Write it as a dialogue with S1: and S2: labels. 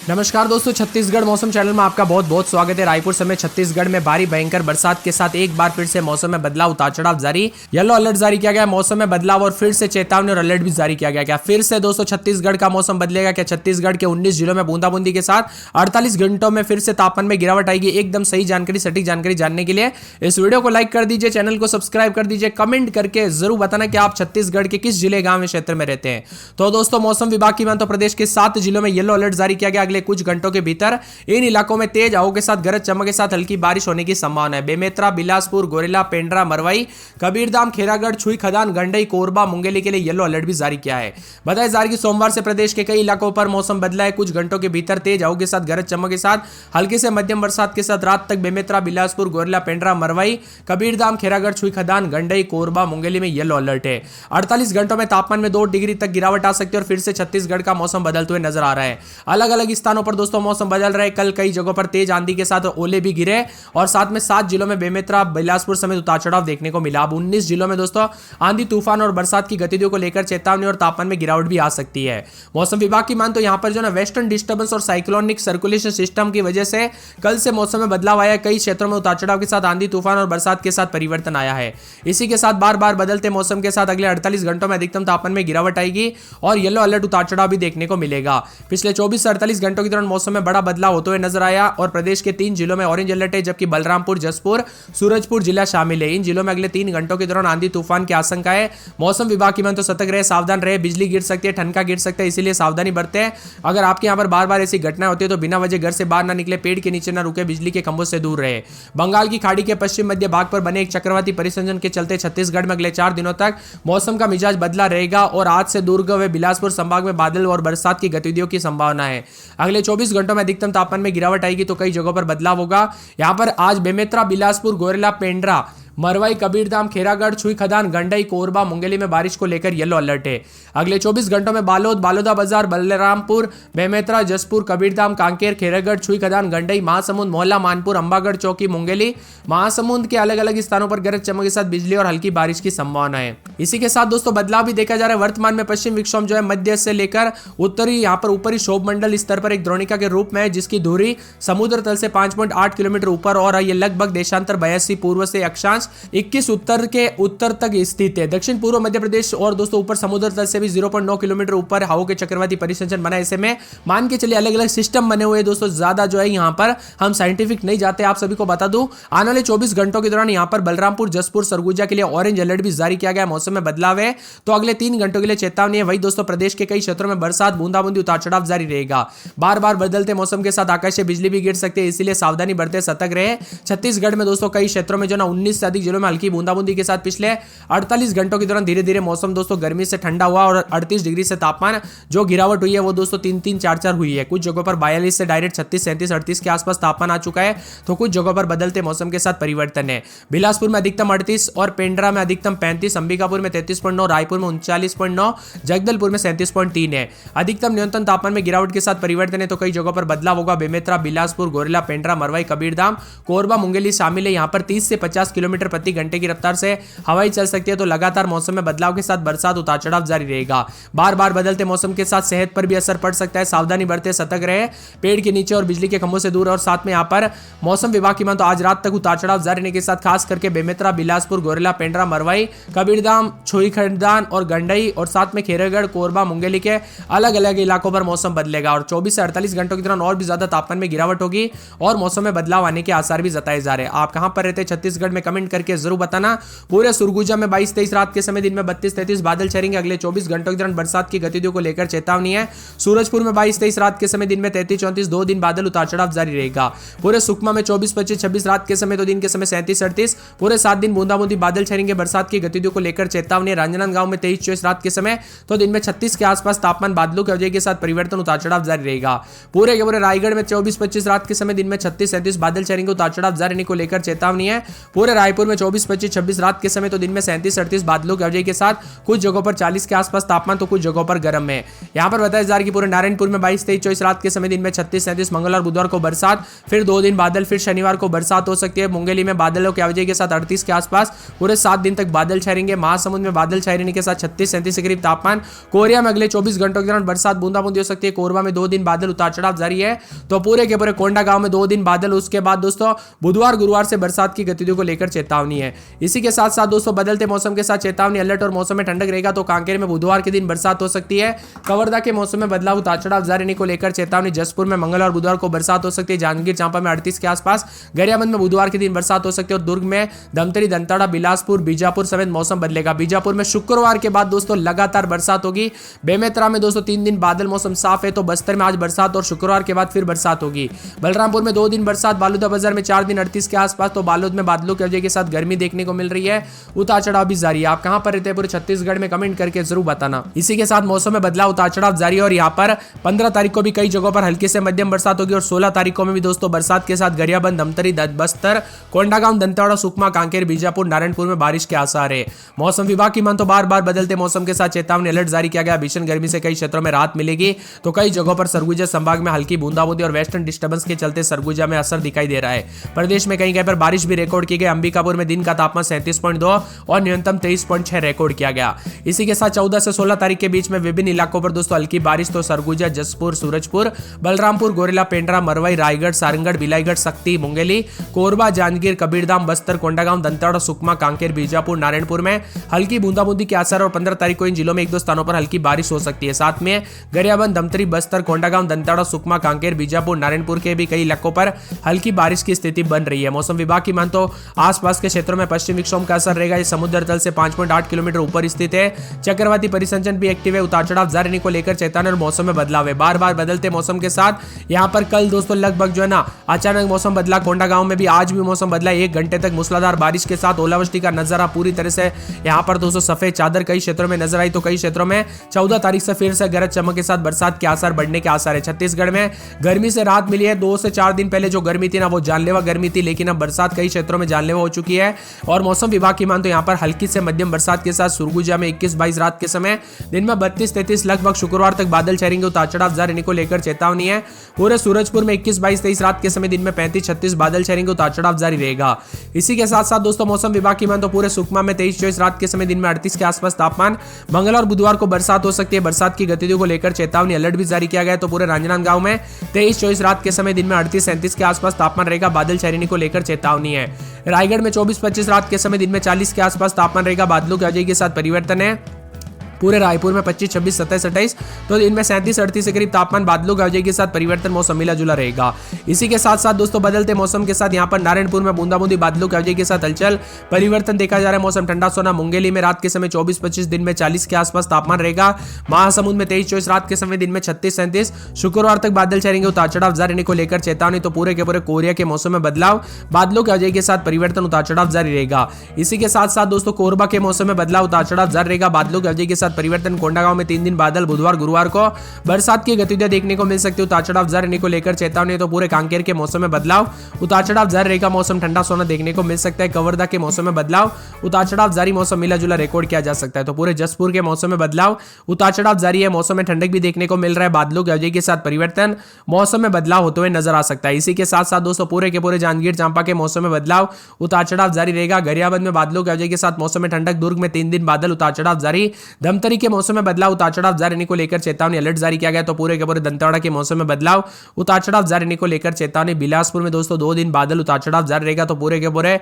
S1: नमस्कार दोस्तों, छत्तीसगढ़ मौसम चैनल में आपका बहुत बहुत स्वागत है। रायपुर समेत छत्तीसगढ़ में भारी भयंकर बरसात के साथ एक बार फिर से मौसम में बदलाव, उतार चढ़ाव जारी। येलो अलर्ट जारी किया गया मौसम में बदलाव और फिर से चेतावनी और अलर्ट भी जारी किया गया। क्या फिर से दोस्तों छत्तीसगढ़ का मौसम बदलेगा? क्या छत्तीसगढ़ के 19 जिलों में बूंदाबूंदी के साथ 48 घंटों में फिर से तापमान में गिरावट आएगी? एकदम सही जानकारी, सटीक जानकारी जानने के लिए इस वीडियो को लाइक कर दीजिए, चैनल को सब्सक्राइब कर दीजिए, कमेंट करके जरूर बताना कि आप छत्तीसगढ़ के किस जिले, गांव, क्षेत्र में रहते हैं। तो दोस्तों मौसम विभाग की माने तो प्रदेश के 7 जिलों में येलो अलर्ट जारी किया गया। अगले कुछ घंटों के भीतर इन इलाकों में तेज हवाओं के साथ गरज चमक के साथ हल्की बारिश होने की संभावना है। बेमेतरा, बिलासपुर, गोरेला, पेंड्रा, मरवाई, कबीरधाम, खेरागढ़, छुई खदान, गंडई, कोरबा, मुंगेली के लिए येलो अलर्ट भी जारी किया है। बताया जा रहा है कि सोमवार से प्रदेश के कई इलाकों पर मौसम बदला है। कुछ घंटों के भीतर तेज हवाओं के साथ गरज चमक के साथ हल्की से मध्यम बरसात के साथ रात तक बेमेतरा, बिलासपुर, गोरेला, पेंड्रा, मरवाई, कबीरधाम, खेरागढ़, छुई खदान, गंडई, कोरबा, मुंगेली में येलो अलर्ट है। 48 घंटों में तापमान में 2 डिग्री तक गिरावट आ सकती है और फिर से छत्तीसगढ़ का मौसम बदलते हुए नजर आ रहा है। अलग अलग स्थानों पर दोस्तों मौसम बदल रहा है। कल कई जगहों पर तेज आंधी के साथ ओले भी गिरे और साथ में 7 जिलों में बेमेतरा, बिलासपुर समेत उतार चढ़ाव देखने को मिला। अब 19 जिलों में दोस्तों आंधी, तूफान और बरसात की गतिविधियों को लेकर चेतावनी और तापमान में गिरावट भी आ सकती है। मौसम विभाग की मान तो यहां पर जो ना वेस्टर्न डिस्टर्बेंस और साइक्लोनिक सर्कुलेशन सिस्टम की वजह से कल से मौसम में बदलाव आया है। कई क्षेत्रों में उतार चढ़ाव के साथ आंधी, तूफान और बरसात के साथ परिवर्तन आया है। इसी के साथ बार बार बदलते मौसम के साथ अगले 48 घंटों में अधिकतम तापमान में गिरावट आएगी और येलो अलर्ट, उतार चढ़ाव भी देखने को मिलेगा। पिछले 24 से 48 घंटों के दौरान मौसम में बड़ा बदलाव होते हुए नजर आया और प्रदेश के 3 जिलों में ऑरेंज अलर्ट है, जबकि बलरामपुर, जसपुर, सूरजपुर जिला शामिल है। इन जिलों में अगले 3 घंटों के दौरान आंधी, तूफान की आशंका है। मौसम विभाग की मान तो सतर्क रहे, सावधान रहे, बिजली गिर सकती है, ठनका गिर सकता है, इसीलिए सावधानी बरतें। अगर आपके यहाँ पर बार बार ऐसी घटनाएं होती है तो बिना वजह घर से बाहर ना निकले, पेड़ के नीचे ना रुके, बिजली के खंभों से दूर रहे। बंगाल की खाड़ी के पश्चिम मध्य भाग पर बने एक चक्रवाती परिसंचरण के चलते छत्तीसगढ़ में अगले 4 दिनों तक मौसम का मिजाज बदला रहेगा और आज से दुर्ग व बिलासपुर संभाग में बादल और बरसात की गतिविधियों की संभावना है। अगले 24 घंटों में अधिकतम तापमान में गिरावट आएगी तो कई जगहों पर बदलाव होगा। यहां पर आज बेमेतरा, बिलासपुर, गोरेला, पेंड्रा, मरवाई, कबीरधाम, खेरागढ़, छुई खदान, गंडई, कोरबा, मुंगेली में बारिश को लेकर येलो अलर्ट है। अगले 24 घंटों में बालोद, बालोदाबाजार, बलरामपुर, बेमेतरा, जसपुर, कबीरधाम, कांकेर, खेरागढ़, छुई खदान, गंडई, महासमुंद, मोहला, मानपुर, अंबागढ़, चौकी, मुंगेली, महासमुंद के अलग अलग स्थानों पर गरज चमक के साथ बिजली और हल्की बारिश की संभावना है। इसी के साथ दोस्तों बदलाव भी देखा जा रहा है। वर्तमान में पश्चिम विक्षोभ जो है मध्य से लेकर उत्तरी यहाँ पर ऊपरी शोभ मंडल स्तर पर एक द्रोणिका के रूप में है, जिसकी दूरी समुद्र तल से 5.8 किलोमीटर ऊपर और ये लगभग देशांतर 82 पूर्व से अक्षांश 21 उत्तर के उत्तर तक स्थित है। दक्षिण पूर्व मध्य प्रदेश और दोस्तों ऊपर समुद्र तल से भी 0.9 किलोमीटर ऊपर हवाओं के चक्रवाती परिसंचरण बना। ऐसे में मान के चलिए अलग अलग सिस्टम बने हुए दोस्तों, ज्यादा जो है यहाँ पर हम साइंटिफिक नहीं जाते। आप सभी को बता दूं आने वाले 24 घंटों के दौरान यहाँ पर बलरामपुर, जसपुर, सरगुजा के लिए ऑरेंज अलर्ट भी जारी किया गया। मौसम में बदलाव है तो अगले 3 घंटों के लिए चेतावनी है। वही दोस्तों प्रदेश के कई क्षेत्रों में बरसात, बूंदाबूंदी, उतार चढ़ाव जारी रहेगा। बार बार बदलते मौसम के साथ आकाशीय बिजली भी गिर सकती है, इसलिए सावधानी बरते, सतर्क रहे। छत्तीसगढ़ में दोस्तों कई क्षेत्रों में जो ना 19 से अधिक जिलों में हल्की बूंदाबूंदी के साथ पिछले 48 घंटों के दौरान धीरे धीरे मौसम दोस्तों गर्मी से ठंडा हुआ और 38 डिग्री से तापमान जो गिरावट हुई है वो दोस्तों 3-3, 4-4 हुई है। कुछ जगहों पर 42 से डायरेक्ट 36, 37, 38 के आसपास तापमान आ चुका है तो कुछ जगहों पर बदलते मौसम के साथ परिवर्तन है। बिलासपुर में अधिकतम 38 और पेंड्रा में अधिकतम 35, अंबिकापुर में 33.9, रायपुर में 39.9, जगदलपुर में 37.3 है। अधिकतम न्यूनतम तापमान में गिरावट के साथ परिवर्तन है तो कई जगहों पर बदलाव होगा। बेमेतरा, बिलासपुर, गोरेला, पेंड्रा, मरवाई, कबीरधाम, कोरबा, मुंगेली शामिल है। यहाँ पर 30 से 50 किलोमीटर प्रति घंटे की रफ्तार से हवाई चल सकती है तो लगातार मौसम में बदलाव के साथ बरसात, उतार चढ़ाव जारी रहेगा। बार बार बदलते मौसम के साथ सेहत पर भी असर पड़ सकता है, सावधानी बरते, सतर्क रहे, पेड़ के नीचे और बिजली के खंभों से दूर। और साथ में यहाँ पर मौसम विभाग की मान तो आज रात तक उतार चढ़ाव जारी रहने के साथ खास करके बेमेतरा, बिलासपुर, गोरेला, पेंड्रा, मरवाई, कबीरधाम, छुई खदान और गंडई और साथ में खेरागढ़, कोरबा, मुंगेली के अलग अलग इलाकों पर मौसम बदलेगा और 24 से 48 घंटों के दौरान और भी ज्यादा तापमान में गिरावट होगी और मौसम में बदलाव आने के आसार भी जताए जा रहे हैं। आप कहां पर रहते हैं छत्तीसगढ़ में कमेंट करके जरूर बताना। पूरे सुरगुजा में 22-23, रात के समय दिन में 32-33 बादल छेड़ेंगे। अगले 24 घंटों के दौरान बरसात की गतिविधियों को लेकर चेतावनी है। सूरजपुर में 22-23, रात के समय दिन में 33-34, 2 दिन बादल, उतार चढ़ाव जारी रहेगा। पूरे सुकमा में 24-25-26, रात के समय तो दिन के समय 37-38, पूरे 7 दिन बूंदाबूंदी बादल छेड़ेंगे। बरसात की गतिविधियों को लेकर चेतावनी। राजनांदगांव में 23-24, रात के समय तो दिन में 36 के आसपास तापमान बादलों की वजह के साथ परिवर्तन, उतार चढ़ाव जारी रहेगा। पूरे के पूरे रायगढ़ में 24-25, रात के समय दिन में 36-37 बादल छेड़ेंगे, उतार चढ़ाव जारी रहने को लेकर चेतावनी है। पूरे रायपुर नारायणपुर में 24, 25, 26 रात के समय तो दिन में 37, 38 बादलों की आवाजाही के साथ कुछ जगहों पर 40 के आसपास तापमान तो कुछ जगहों पर गर्म है। यहाँ पर बताया जा रहा है कि पूरे नारायणपुर में 22, 23, 24 रात के समय दिन में 36, 37 मंगल और बुधवार को बरसात, फिर 2 दिन बादल, फिर शनिवार को बरसात हो सकती है। मुंगेली में बादलों की आवाजाही के साथ 38 के आसपास पूरे 7 दिन तक बादल छाए रहेंगे। महासमुंद में बादल छाए रहने के साथ 36, 37 के करीब तापमान। कोरिया में अगले 24 घंटों के दौरान बरसात बूंदाबूंदी हो सकती है। कोरबा में 2 दिन बादल, उतार चढ़ाव जारी है। तो पूरे के पूरे कोंडा गांव में 2 दिन बादल, उसके बाद दोस्तों बुधवार गुरुवार से बरसात की गतिविधियों को लेकर चेतावनी है। इसी के साथ साथ दोस्तों बदलते मौसम के साथ चेतावनी अलर्ट और मौसम में ठंडक रहेगा। तो कांकेर में बुधवार के दिन बरसात हो सकती है। कवर्धा के मौसम में बदलाव, उतार चढ़ाव जारी रहने को लेकर चेतावनी। जसपुर में मंगल और बुधवार को बरसात हो सकती है। जांजगीर चांपा में 38 के आसपास। गरियाबंद में बुधवार के दिन बरसात हो सकती है। और दुर्ग में धमतरी, दंताड़ा, बिलासपुर, बीजापुर समेत मौसम बदलेगा। बीजापुर में शुक्रवार के बाद दोस्तों लगातार बरसात होगी। बेमेतरा में दोस्तों 3 दिन बादल, मौसम साफ है। तो बस्तर में आज बरसात और शुक्रवार के बाद फिर बरसात होगी। बलरामपुर में 2 दिन बरसात। बालूदा बाजार में 4 दिन 38 के आसपास। तो बालोद में बादलों की वजह के साथ गर्मी देखने को मिल रही है। उतार चढ़ाव भी जारी है। आप कहां पर रहते हैं पूरे छत्तीसगढ़ में कमेंट करके जरूर बताना। इसी के साथ मौसम में बदलाव, उतार चढ़ाव जारी है। और यहाँ पर 15 तारीख को भी कई जगहों पर हल्की से मध्यम बरसात होगी। और 16 तारीख को में भी दोस्तों बरसात के साथ गरियाबंद, धमतरी, बस्तर, कोंडागांव, दंतेवाड़ा, सुकमा, कांकेर, बीजापुर, नारायणपुर में बारिश के आसार है। मौसम विभाग की मान तो बार बार बदलते मौसम के साथ चेतावनी अलर्ट जारी किया गया। भीषण गर्मी से कई क्षेत्रों में राहत मिलेगी। तो कई जगहों पर सरगुजा संभाग में हल्की बूंदाबूंदी और वेस्टर्न डिस्टर्बेंस के चलते सरगुजा में असर दिखाई दे रहा है। प्रदेश में कहीं कहीं पर बारिश भी रिकॉर्ड की गई। अंबिकापुर में दिन का तापमान 37.2 और न्यूनतम 23.6 रिकॉर्ड किया गया। इसी के साथ 14 से 16 तारीख के बीच में विभिन्न इलाकों पर दोस्तों हल्की बारिश। तो सरगुजा, जसपुर, सूरजपुर, बलरामपुर, गोरेला, पेंड्रा, मरवाई, रायगढ़, सारंगढ़, बिलाईगढ़, सक्ती, मुंगेली, कोरबा, जांजगीर, कबीरधाम, बस्तर, कोंडागांव, दंतेवाड़ा, सुकमा, कांकेर, बीजापुर, नारायणपुर में हल्की बूंदाबूंदी के असर। और 15 तारीख को इन जिलों में 1-2 स्थानों पर हल्की बारिश हो सकती है। साथ में गरियाबंद, धमतरी, बस्तर, कोंडागांव, दंतेवाड़ा, सुकमा, कांकेर, बीजापुर, नारायणपुर के भी कई इलाकों पर हल्की बारिश की स्थिति बन रही है। मौसम विभाग की मान तो आसपास के क्षेत्रों में पश्चिम विक्षोभ का असर रहेगा। ये समुद्र तल से 5.8 किलोमीटर ऊपर स्थित है। चक्रवाती परिसंचरण भी एक्टिव है। उतार चढ़ाव जारी रहने को लेकर चेतावनी और मौसम में बदलाव है। बार बार बदलते मौसम के साथ यहाँ पर कल दोस्तों लगभग जो है ना अचानक मौसम बदला। कोंडागांव में भी आज भी मौसम बदला। 1 घंटे तक मूसलाधार बारिश के साथ ओलावृष्टि का नजारा पूरी तरह से यहाँ पर दोस्तों सफेद चादर कई क्षेत्रों में नजर आई। तो कई क्षेत्रों में 14 तारीख से फिर से गरज चमक के साथ बरसात के आसार बढ़ने के आसार है। छत्तीसगढ़ में गर्मी से राहत मिली है। 2 से 4 दिन पहले जो गर्मी थी ना वो जानलेवा गर्मी थी, लेकिन अब बरसात कई क्षेत्रों में जानलेवा हो चुकी है। और मौसम विभाग की मान तो यहाँ पर हल्की से मध्यम बरसात के साथ सुरगुजा में 21-22 रात के समय, दिन में 32-33 लगभग शुक्रवार तक बादल छाएंगे। उतार चढ़ाव जारी रहने को लेकर चेतावनी है। पूरे सूरजपुर में 21-22-23 रात के समय, दिन में 35-36 बादल छाएंगे। उतार चढ़ाव जारी रहेगा। इसी के साथ साथ दोस्तों मौसम विभाग की मान तो पूरे सुकमा में 23-24 रात के समय, दिन में 38 के आसपास तापमान। मंगल और बुधवार को बरसात हो सकती है। बरसात की गतिविधियों को लेकर चेतावनी अलर्ट भी जारी किया गया है। तो पूरे राजनांदगांव में 23-24 रात के समय, दिन में 38-37 के आसपास तापमान रहेगा। बादल छाने को लेकर चेतावनी है। रायगढ़ में 24-25 रात के समय, दिन में 40 के आसपास तापमान रहेगा। बादलों की आवाजाही के साथ परिवर्तन है। पूरे रायपुर में 25, 26, 27, 28 तो इनमें 37, 38 के करीब तापमान। बादलों की आवाजाही के साथ परिवर्तन, मौसम मिला जुला रहेगा। इसी के साथ साथ दोस्तों बदलते मौसम के साथ यहाँ पर नारायणपुर में बूंदाबूंदी, बादलों की आवाजाही के साथ हलचल, परिवर्तन देखा जा रहा है। मौसम ठंडा सोना। मुंगेली में रात के समय 24-25, दिन में 40 के आसपास तापमान रहेगा। महासमुंद में 23-24 रात के समय, दिन में 36-37 शुक्रवार तक बादल छाएंगे। उतार चढ़ाव जारी रहने को लेकर चेतावनी। तो पूरे के पूरे कोरिया के मौसम में बदलाव, बादलों की आवाजाही के साथ परिवर्तन, उतार चढ़ाव जारी रहेगा। इसी के साथ साथ दोस्तों कोरबा के मौसम में बदलाव, उतार चढ़ाव जारी रहेगा। बादलों की आवाजाही के साथ परिवर्तन। कोंडागांव में 3 दिन बादल, बुधवार गुरुवार को बरसात की गतिविधियां देखने को मिल सकती है। उतार चढ़ाव जारी रहने को लेकर चेतावनी। तो पूरे कांकेर के मौसम में बदलाव, उतार चढ़ाव जारी रहेगा। मौसम ठंडा सोना देखने को मिल सकता है। कवर्धा के मौसम में बदलाव, उतार चढ़ाव जारी, मौसम मिला जुला रिकॉर्ड किया जा सकता है। तो पूरे जसपुर के मौसम में बदलाव, उतार चढ़ाव जारी है। मौसम में ठंडक भी देखने को मिल रहा है। बादलों की आवाजाही के साथ परिवर्तन, मौसम में बदलाव होते हुए नजर आ सकता है। इसी के साथ साथ दोस्तों पूरे के पूरे जांजगीर चांपा के मौसम में बदलाव, उतार चढ़ाव जारी रहेगा। गरियाबंद में बादलों की आवाजाही के साथ मौसम में ठंडक। दुर्ग में 3 दिन बादल, उतार चढ़ाव जारी। धमतरी के मौसम में बदलाव, उतार चढ़ाव जारी को लेकर चेतावनी अलर्ट जारी किया गया। तो पूरे के पूरे दंतेवाड़ा के मौसम में बदलाव, उतार चढ़ाव जारी रहने को लेकर चेतावनी। बिलासपुर में दोस्तों 2 दिन बादल, उतार चढ़ाव जारी रहेगा। तो पूरे के पूरे